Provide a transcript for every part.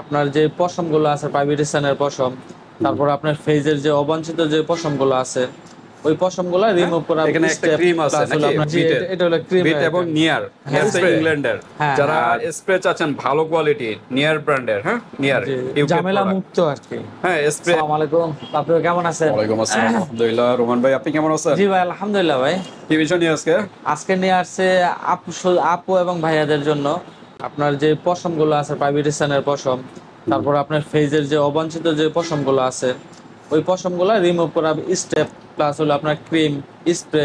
আপনার যে পশমগুলো আছে পাইবিরিসানের পশম, তারপর আপনার ফেজের যে অবাঞ্ছিত যে পশমগুলো আছে ওই পশমগুলো রিমুভ করা এখানে একটা স্টেপ ক্রিম আছে প্লাস হলো নাকি আপনার বিটের, এটা হলো ক্রিম বিট এবং নিয়ার, নিয়ার তো স্প্রে। ইংল্যান্ডের, হ্যাঁ, যারা হ্যাঁ। স্প্রে চাচ্ছেন ভালো কোয়ালিটি নিয়ার ব্র্যান্ডের, হ্যাঁ নিয়ার ঝামেলা মুক্ত আর কি। হ্যাঁ স্প্রে। আসসালামু আলাইকুম, আপনি কেমন আছেন? ওয়ালাইকুম আসসালাম, আলহামদুলিল্লাহ। রোমান ভাই আপনি কেমন আছেন? জি ভাই আলহামদুলিল্লাহ ভাই। কি বিষয় নিয়ে আজকে? আজকে নিয়ে আসছে আপু এবং ভাইয়াদের জন্য আপনার যে পশমগুলো আছে পাইবিরিসানের পশম, তারপর আপনার ফেজের যে অবাঞ্ছিত যে পশমগুলো আছে ওই পশমগুলো রিমুভ করা স্টেপ প্লাস হলো আপনার ক্রিম স্প্রে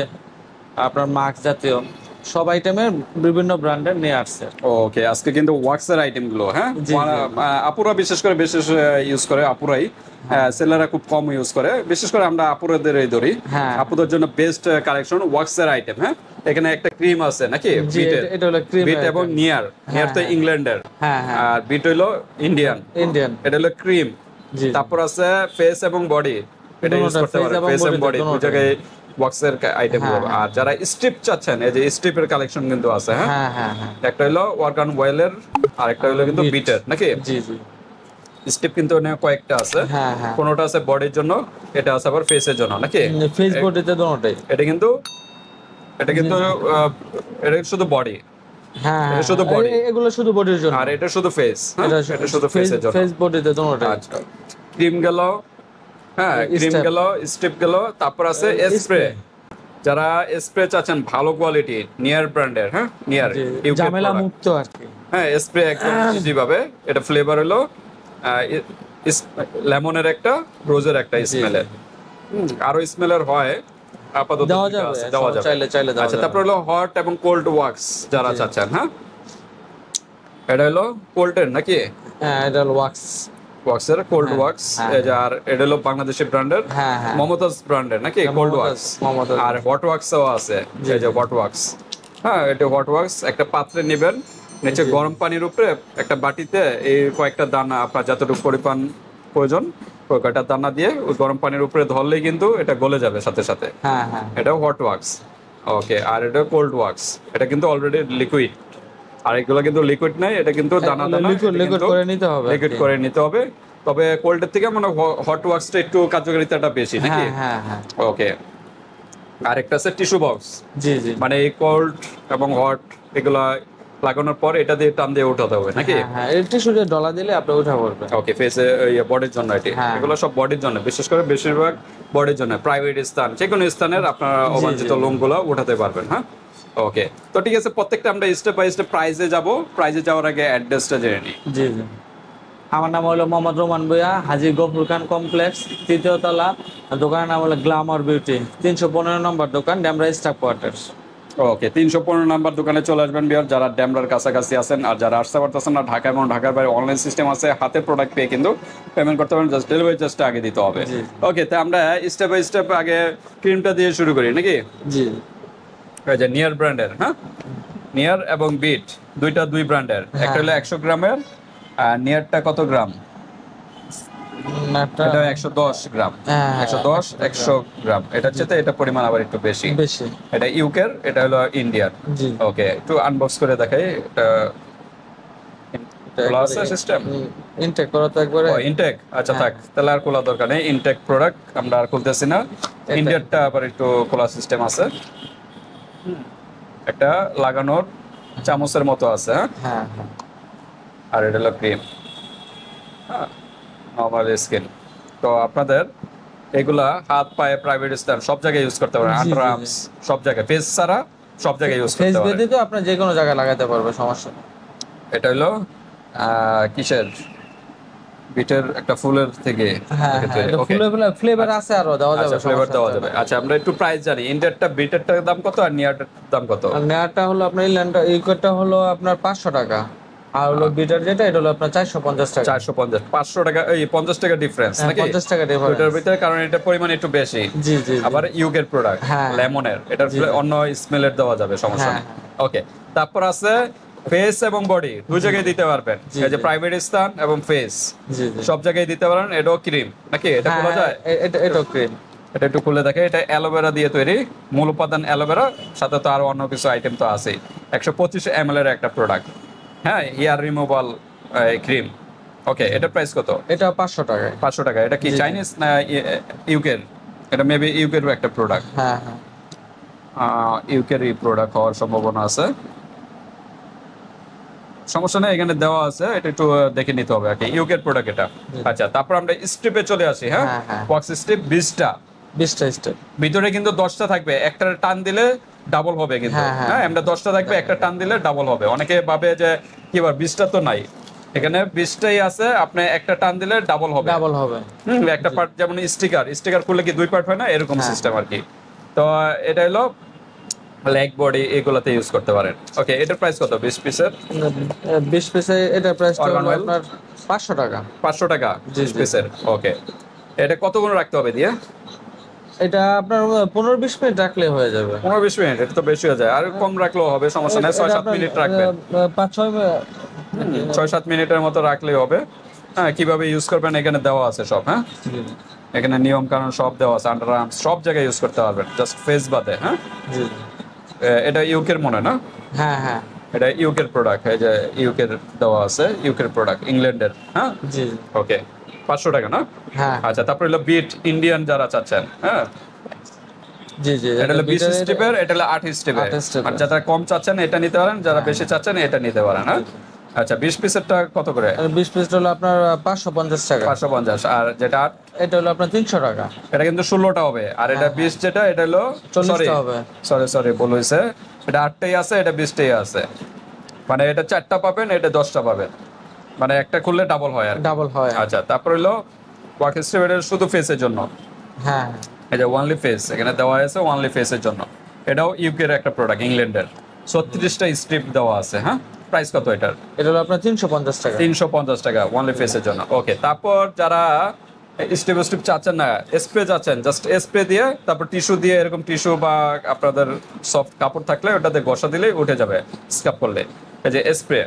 আপনার মাস্ক জাতীয় সব আইটেমের বিভিন্ন ব্র্যান্ডের নিয়ে আসছে। ওকে, আজকে কিন্তু ওয়াক্সের আইটেম গুলো, হ্যাঁ জি, জি। আপুরা বিশেষ করে ইউজ করে, আপুরাই সেলাররা খুব কম ইউজ করে, বিশেষ করে আমরা আপুরাদের ধরি। হ্যাঁ। আপুদের জন্য বেস্ট কালেকশন ওয়াক্সের আইটেম। হ্যাঁ, এখানে একটা ক্রিম আছে নাকি জি, বিটের, এটা হলো ক্রিম বিট এবং নিয়ার, নিয়ার তো ইংল্যান্ডের, হ্যাঁ হ্যাঁ আর বিট হলো ইন্ডিয়ান, এটা হলো ক্রিম। জি। তারপর আছে ফেস এবং বডি, এটা ইউজ করতে পারে, ফেস এবং বডি দুই জায়গায় ওয়াক্সের আইটেম গুলো। আর যারা স্ট্রিপ চাচ্ছেন, এই যে স্ট্রিপের কালেকশন কিন্তু আছে। হ্যাঁ, হ্যাঁ হ্যাঁ হ্যাঁ একটা হলো ওয়ার্কান ওয়েলের আর একটা হলো কিন্তু বিটের নাকি। জি জি। স্টেপ কিন্তু অনেক কয়েকটা আছে, হ্যাঁ হ্যাঁ কোনটা আছে বডির জন্য, এটা আছে আবার ফেসের জন্য নাকি। ফেস বডিতে দুটোটাই। এটা কিন্তু এটা শুধু বডি, হ্যাঁ এটা শুধু body। এগুলো শুধু বডির জন্য আর এটা শুধু ফেস, এটা শুধু ফেসের জন্য। ফেস বডিতে দুটোটাই। আচ্ছা, ক্রিম গেল, হ্যাঁ ক্রিম Step। গেল, স্টেপ গেল, তারপর আছে স্প্রে। যারা স্প্রে চাচ্ছেন ভালো কোয়ালিটি নিয়ার ব্র্যান্ডের, হ্যাঁ নিয়ার ঝামেলা মুক্ত আর কি। হ্যাঁ স্প্রে একদম ইজি ভাবে। এটা ফ্লেভার হলো লেমনের একটা, রোজের একটা স্মেলের, আরো স্মেলের হয় আপাতত দেওয়া দুইটা যাবে, আছে, দেওয়া যাবে। চাইলে দেওয়া আচ্ছা, যাবে। তারপর হলো হট এবং কোল্ড ওয়াক্স যারা চাচ্ছেন, হ্যাঁ এটা হলো কোল্ডের নাকি, হ্যাঁ এটা হলো ওয়াক্স। ওয়াক্সের কোল্ড ওয়াক্স। আর এটা হলো বাংলাদেশি ব্র্যান্ডের, হ্যাঁ হ্যাঁ মমতাজ ব্র্যান্ডের নাকি কোল্ড ওয়াক্স। মমতাজ। আর হট ওয়াক্সও আছে, এই যে হট ওয়াক্স। হ্যাঁ, এটা হট ওয়াক্স একটা পাত্রে নেবেন, নিচে গরম পানির উপরে একটা বাটিতে এই কয়েকটা দানা আপনার যতটুকু পরিমাণ প্রয়োজন ওই কয়েকটা দানা দিয়ে ওই গরম পানির উপরে ধরলেই কিন্তু এটা গলে যাবে সাথে সাথে। হ্যাঁ হ্যাঁ এটা হট ওয়াক্স। ওকে, আর এটা কোল্ড ওয়াক্স, এটা কিন্তু অলরেডি লিকুইড। আর এগুলো কিন্তু লিকুইড নাই, এটা কিন্তু দানা দানা লিকুইড করে নিতে হবে। লিকুইড করে নিতে হবে। তবে কোল্ডের থেকে মানে হট ওয়াক্সটা একটু কার্যকারিতাটা বেশি নাকি। হ্যাঁ হ্যাঁ হ্যাঁ ওকে, আরেকটা আছে টিস্যু বক্স। জি জি। মানে এই কোল্ড এবং হট এগুলা লাগানোর পর এটা দিয়ে টান দিয়ে উঠাতে হবে নাকি। হ্যাঁ হ্যাঁ একটু শুধু ডলা দিলে আপনি উঠা পড়বে। ওকে, ফেসে বডির জন্য এটি, হ্যাঁ। এগুলো সব বডির জন্য, বিশেষ করে বেশিরভাগ বডির জন্য। প্রাইভেট স্থান, যে কোনো স্থানের আপনার অবাঞ্ছিত লোমগুলো উঠাতে পারবেন। হ্যাঁ, ওকে, তো ঠিক আছে, প্রত্যেকটা আমরা স্টেপ বাই স্টেপ প্রাইজে যাব। প্রাইজে যাওয়ার আগে অ্যাড্রেসটা জেনে নিই। জি জি। আমার নাম হলো মোহাম্মদ রোমান ভুঁইয়া, হাজী গফুর খান কমপ্লেক্স, 3য় তলা। দোকানের নাম হলো গ্ল্যামার বিউটি, 315 নম্বর দোকান, ডেমরা স্টাফ কোয়ার্টার্স। ওকে, 315 নাম্বার দোকানে চলে আসবেন বিয়ার, যারা ড্যামরার কাছাকাছি আছেন। আর যারা আসতে পারতেছেন না, ঢাকা এবং ঢাকার বাইরে অনলাইন সিস্টেম আছে, হাতে প্রোডাক্ট পেয়ে কিন্তু পেমেন্ট করতে পারেন, জাস্ট ডেলিভারি চার্জটা আগে দিতে হবে। জি। ওকে, তো আমরা স্টেপ বাই স্টেপ আগে ক্রিমটা দিয়ে শুরু করি নাকি। জি। এই যে নিয়ার ব্র্যান্ডের, হ্যাঁ নিয়ার এবং বিট দুই ব্র্যান্ডের। একটা হলো 100 গ্রামের, আর নিয়ারটা কত গ্রাম? এটা 110 গ্রাম। হ্যাঁ, 110 100 গ্রাম, এটা হচ্ছে তো, এটা পরিমাণ আবার একটু বেশি। এটা ইউকের, এটা হলো ইন্ডিয়ার। জি। ওকে, একটু আনবক্স করে দেখাই। এটা খোলা আছে সিস্টেম, ইনটেক করা তো একবারে। ও ইনটেক, আচ্ছা থাক, তাহলে আর খোলা দরকার নেই। ইনটেক প্রোডাক্ট আমরা আর খুলতেছি না। ইন্ডিয়ারটা আবার একটু খোলা সিস্টেম আছে, একটা লাগানোর চামচের মতো আছে। হ্যাঁ, হ্যাঁ হ্যাঁ আর এটা হলো ক্রিম, হ্যাঁ নর্মাল স্কিন। তো আপনাদের এগুলা হাত পায়ে, প্রাইভেট স্থান সব জায়গায় ইউজ করতে পারেন, জি, জি, আন্ডার আর্মস সব জায়গায়, ফেস ছাড়া সব জায়গায় ইউজ ফেস করতে পারেন। ব্যতীত আপনি যে কোনো জায়গায় লাগাতে পারবে, সমস্যা নেই। এটা হলো কিসের, বিটের একটা ফুলের থেকে। হ্যাঁ হ্যাঁ এটা ফ্লেভার আছে, আরো দেওয়া যাবে, ফ্লেভার দেওয়া যাবে। আচ্ছা, আমরা একটু প্রাইস জানি। ইন্ডিয়ারটা, বিটেরটার দাম কত আর নিয়ারটার দাম কত? আর নেয়ারটা হলো আপনার ইউকেটটা হলো আপনার 500 টাকা, আর হলো বিটার যেটা এটা হলো আপনার 450 টাকা। 450, 500 টাকা, এই 50 টাকা ডিফারেন্স নাকি? 50 টাকা ডিফারেন্স এটার ভিতরে, কারণ এটা পরিমাণ একটু বেশি। জি জি। আবার ইউকের প্রোডাক্ট, হ্যাঁ। লেমনের, এটার অন্য স্মেলের দেওয়া যাবে, সমস্যা নেই। ওকে, তারপর আছে ফেস এবং বডি দুই জায়গায় দিতে পারবেন। এই যে প্রাইভেট স্থান এবং ফেস জি জি সব জায়গায় দিতে পারেন। এটাও ক্রিম নাকি, এটা খোলা যায়? এটা ক্রিম। এটা একটু খুলে দেখে। এটা অ্যালোভেরা দিয়ে তৈরি, মূল উপাদান অ্যালোভেরা, সাথে তো আরো অন্য কিছু আইটেম তো আছেই। 125 ml এর একটা প্রোডাক্ট। হ্যাঁ, হেয়ার রিমুভাল ক্রিম। ওকে, এটা প্রাইস কত? এটা 500 টাকায়। 500 টাকা। এটা কি জি, জি। চাইনিজ না ইউকের? এটা মেবি ইউকের একটা প্রোডাক্ট। হ্যাঁ হ্যাঁ ইউকেরই প্রোডাক্ট হওয়ার সম্ভাবনা আছে। সমস্যা নেই, এখানে দেওয়া আছে, এটা একটু দেখে নিতে হবে আর কি। ইউকের প্রোডাক্ট এটা। আচ্ছা, তারপর আমরা স্ট্রিপে চলে আসি। হ্যাঁ, হ্যাঁ, হ্যাঁ। বক্স স্ট্রিপ 20টা, 20টা স্টেপ। ভিতরে কিন্তু 10টা থাকবে, একটা টান দিলে ডাবল হবে কিন্তু। হ্যাঁ, হ্যাঁ। হ্যাঁ, আমরা 10টা থাকবে, একটা টান দিলে ডাবল হবে। অনেকে ভাবে যে কি বল 20টা তো নাই, এখানে 20টাই আছে, আপনি একটা টান দিলে ডাবল হবে। ডাবল হবে। একটা পার্ট যেমন স্টিকার খুললে কি 2 পার্ট হয় না, এরকম হ্যাঁ। সিস্টেম আর কি। তো এটা হলো লেগ বডি, এগুলাতে ইউজ করতে পারেন। ওকে, এটার প্রাইস কত 20 পিসের? 20 পিসে এটা প্রাইসটা Organ হলো oil? আপনার 500 টাকা। 500 টাকা জি, 20 জি। পিসের। ওকে, এটা কতক্ষণ রাখতে হবে দিয়ে? এটা আপনার 15-20 মিনিট রাখলে হয়ে যাবে। 15-20 মিনিট? এটা তো বেশি হয়ে যায়, আর কম রাখলেও হবে, সমস্যা নেই। 6-7 মিনিট রাখবেন। 5-6 6-7 মিনিটের মতো রাখলেই হবে। হ্যাঁ, কিভাবে ইউজ করবেন এখানে দেওয়া আছে সব। হ্যাঁ, এখানে নিয়ম কানুন সব দেওয়া আছে, আন্ডার আর্মস সব জায়গায় ইউজ করতে পারবেন, জাস্ট ফেস বাদে। হ্যাঁ, জি। এটা ইউকের মনে না? হ্যাঁ হ্যাঁ এটা ইউকের প্রোডাক্ট, এই যে ইউকের দেওয়া আছে, ইউকের প্রোডাক্ট, ইংল্যান্ডের। হ্যাঁ, জি। ওকে, 500 টাকা না? হ্যাঁ আচ্ছা, তারপর হলো বিট ইন্ডিয়ান যারা চাচ্ছেন। হ্যাঁ, জি জি। এটা হলো 20 স্টেপের, এটা হলো 8 স্টেপের। 8 স্টেপের। আর যারা কম চাচ্ছেন এটা নিতে পারেন, যারা বেশি চাচ্ছেন এটা নিতে পারেন। হ্যাঁ, আচ্ছা, 20 পিসেরটা কত করে? 20 পিস হলো আপনার 550 টাকা। 550। আর যেটা 8, এটা হলো আপনার 300 টাকা। এটা কিন্তু 16টা হবে। আর এটা 20 যেটা, এটা হলো 40টা হবে। সরি ভুল হয়েছে, এটা 8টাই আছে, এটা 20টাই আছে। মানে এটা 4টা পাবেন, এটা 10টা পাবেন, মানে একটা খুললে ডাবল হয় আর কি। ডাবল হয়। আচ্ছা, তারপর হলো ওয়াক স্ট্রিপ, এটা শুধু ফেসের জন্য। হ্যাঁ এই যে ওয়ানলি ফেস এখানে দেওয়া আছে, ওয়ানলি ফেসের জন্য। এটাও ইউকের একটা প্রোডাক্ট, ইংল্যান্ডের। 36টা স্ট্রিপ দেওয়া আছে। হ্যাঁ, প্রাইস কত এটার? এটা হলো আপনার 350 টাকা। 350 টাকা ওয়ানলি ফেসের জন্য। ওকে, তারপর যারা স্ট্রিপ চাচ্ছেন না, স্প্রে চাচ্ছেন, জাস্ট স্প্রে দিয়ে তারপর টিস্যু দিয়ে, এরকম টিস্যু বা আপনাদের সফট কাপড় থাকলে ওটাতে ঘষা দিলেই উঠে যাবে স্ক্রাব করলে। এই যে স্প্রে,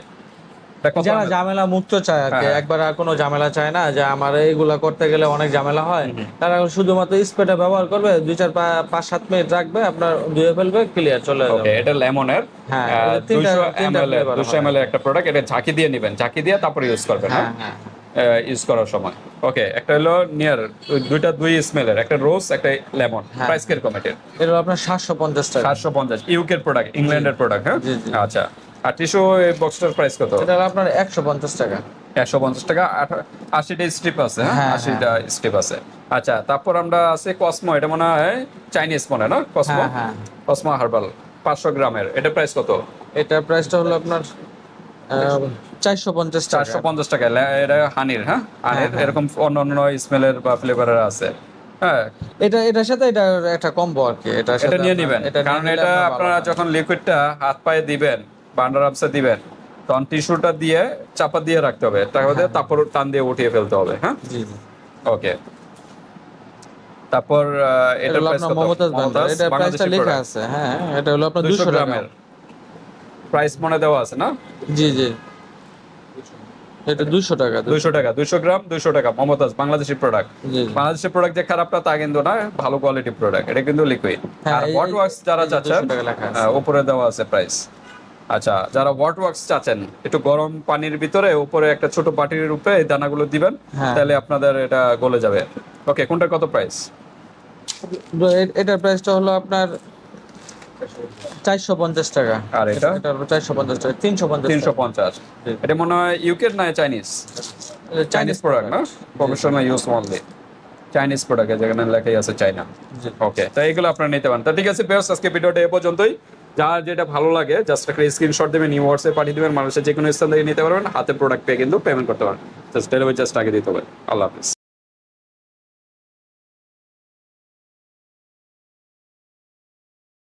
যারা ঝামেলা মুক্ত চায় আর কি, হ্যাঁ। একবার আর কোনো ঝামেলা চায় না যে আমার এইগুলা করতে গেলে অনেক ঝামেলা হয়, তারা শুধুমাত্র স্প্রেটা ব্যবহার করবে, 2-4-5-7 মিনিট রাখবে, আপনার ধুয়ে ফেলবে, ক্লিয়ার চলে ওকে, যাবে। এটা লেমনের হ্যাঁ, এটা তিনটা 200 ml flavor হয়। একটা প্রোডাক্ট। এটা ঝাঁকি দিয়ে নেবেন, ঝাঁকি দিয়ে তারপর ইউজ করবেন। হ্যাঁ হ্যাঁ, হ্যাঁ ইউজ করার সময়। ওকে, একটা হলো নিয়ার, দুই স্মেলের, একটা রোজ, একটা লেমন। হ্যাঁ। প্রাইস কিরকম এটার? এটা হলো আপনার 750 টাকা। 750, ইউকের প্রোডাক্ট, ইংল্যান্ডের প্রোডাক্ট। হ্যাঁ, জি, জি। আচ্ছা। আর টিস্যু বক্সটার প্রাইস কত? এটা হলো আপনার 150 টাকা। 150 টাকা। 80টা স্ট্রিপ আছে। হ্যাঁ, হ্যাঁ, 80টা স্ট্রিপ আছে। আচ্ছা, তারপর আমরা আছে কসমো, এটা মনে হয় চাইনিজ মনে না? কসমো, হ্যাঁ হ্যাঁ। কসমো হার্বাল 500 গ্রামের। এটা প্রাইস কত? এটার প্রাইসটা হলো আপনার 450 টাকা। 450 টাকা। এটা হানির। হ্যাঁ, হানির হ্যাঁ। এরকম অন্য স্মেলের বা ফ্লেভারের আছে। হ্যাঁ, এটার সাথে এটা একটা কম্বো আর কি, এটা নিয়ে নেবেন, কারণ এটা আপনারা যখন লিকুইডটা হাত পায়ে দিবেন বা আন্ডার আর্মসে দিবেন, তখন টিস্যুটা দিয়ে চাপা দিয়ে রাখতে হবে, তারপর টান দিয়ে উঠিয়ে ফেলতে হবে। হ্যাঁ, জি জি। ওকে। তারপর এটা এটার হলো প্রাইস আপনার কত? মমতাজ ব্র্যান্ড, মমতাজ এটা প্রাইসটা বাংলাদেশি লেখা product। আছে। হ্যাঁ, এটা হলো আপনার 200 200 টাকা। গ্রামের প্রাইস মনে দেওয়া আছে না? জি জি। এটা 200 টাকা। 200 টাকা, 200 গ্রাম 200 টাকা। মমতাজ বাংলাদেশি প্রোডাক্ট। জি জি। বাংলাদেশের প্রোডাক্ট যে খারাপ তা কিন্তু না, ভালো কোয়ালিটি প্রোডাক্ট, এটা কিন্তু লিকুইড। হ্যাঁ, আর এই- ওয়াট ওয়াক্স যারা এই যে চাচ্ছেন, 200 টাকা লেখা আছে। উপরে দেওয়া আছে প্রাইস। আচ্ছা, যারা ওয়াট ওয়াক্স চাচ্ছেন, একটু গরম পানির ভিতরে উপরে একটা ছোট বাটির উপরে এই দানাগুলো দিবেন, হ্যাঁ। তাহলে আপনাদের এটা গলে যাবে। ওকে, কোনটার কত প্রাইস? এটার প্রাইসটা হলো আপনার 450 টাকা। আর এটা? এটা হলো 450 টাকা, 350 টাকা। 350। জি। এটা মনে হয় ইউকের না চাইনিজ? চাইনিজ প্রোডাক্ট না? Professional use only Chinese product, যেখানে লেখাই আছে চাইনা। জি। ওকে, তো এইগুলো আপনারা নিতে পারেন। তো ঠিক আছে বেশ, আজকে ভিডিওটা এ পর্যন্তই। যার যেটা ভালো লাগে জাস্ট একটা স্ক্রিনশট দেবেন, নিউ হোয়াটসঅ্যাপে পাঠিয়ে দেবেন, মানুষের যে কোনো স্থান থেকে নিতে পারবেন, হাতে প্রোডাক্ট পেয়ে কিন্তু পেমেন্ট করতে পারবেন। জাস্ট ডেলিভারি জাস্ট আগে দিতে হবে। আল্লাহ হাফিজ।